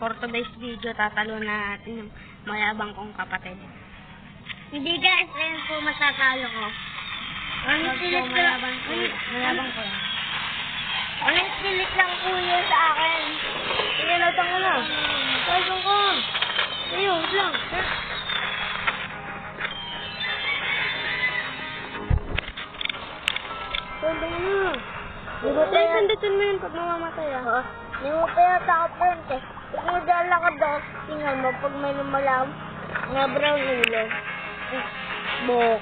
for today's video, tatalo na natin yung mayabang kong kapatid. Hindi guys, ayun po masasalo ko. Mayabang ko yan. Walang silik lang po yun sa akin. Sige, latang ko na. Latang ko. Ayun, lang. Latang ko na. Ay, sanditin mo yun pag mamamatay ah. Hindi mo pa yata ako friend eh. Pag naglalakad ako, tingnan mo, pag may lumalam, nga brown ulo. Bok.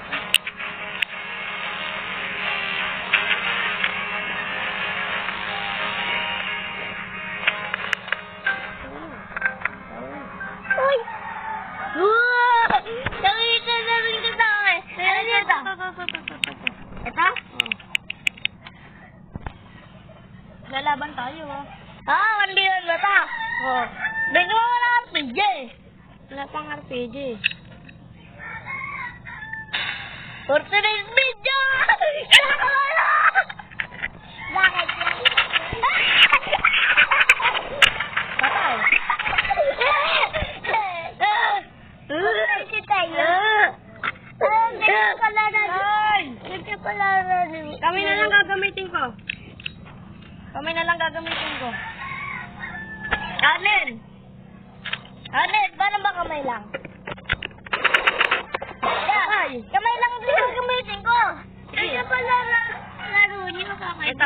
Uy! Nakita na rin kita ako eh. Ano ito? Ito? Lalaban tayo ah. Kandilan ba ito? Oh. Bigyan mo wala RPG. Wala pang RPG. For today's video! Bakit? Patay. Kasi tayo. Ganyan pala na. Ganyan pala na. Kami na lang gagamitin ko. Kami na lang gagamitin ko. Kanin! Kanin! Paano ba kamay lang? Ay! Kamay lang din ang gamitin ko! Ganyan pala na laro niyo kakay. Ito.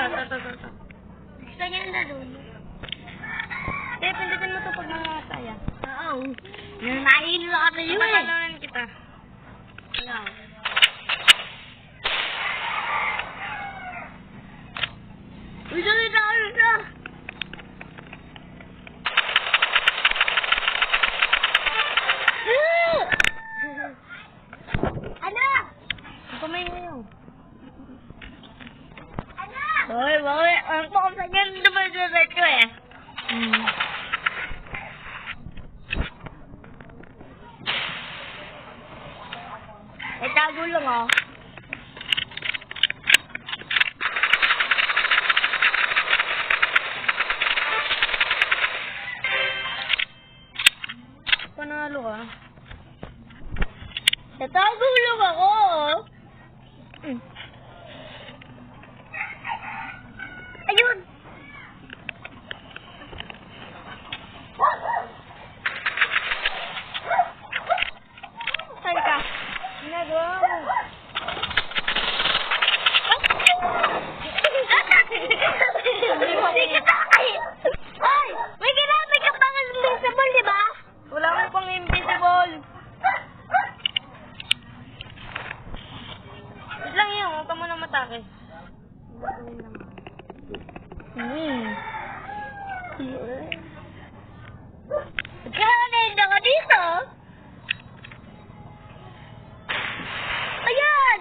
Gusto niyo yung laro niyo? Kaya pindutin mo ito pag mamamatay ah. Oo. Nahihilo ka na yun eh. Patalanan kita. Ano? Uy, dali na kayo na! Ano? Kumain mo yun. Ano? Hoy, bawi. Ang po sa ganyan naman diretso eh. Eh, tago lang oh. Panalo ka. Natago lang ako. Ayun. Saan ka? Ginagawa mo. Sige tayo. Ay, may ginamit ka pang invincible, di ba? Wala mo pang invisible. Wait lang yun. Huwag ka muna matake. Nagkakanin ako dito. Ayan!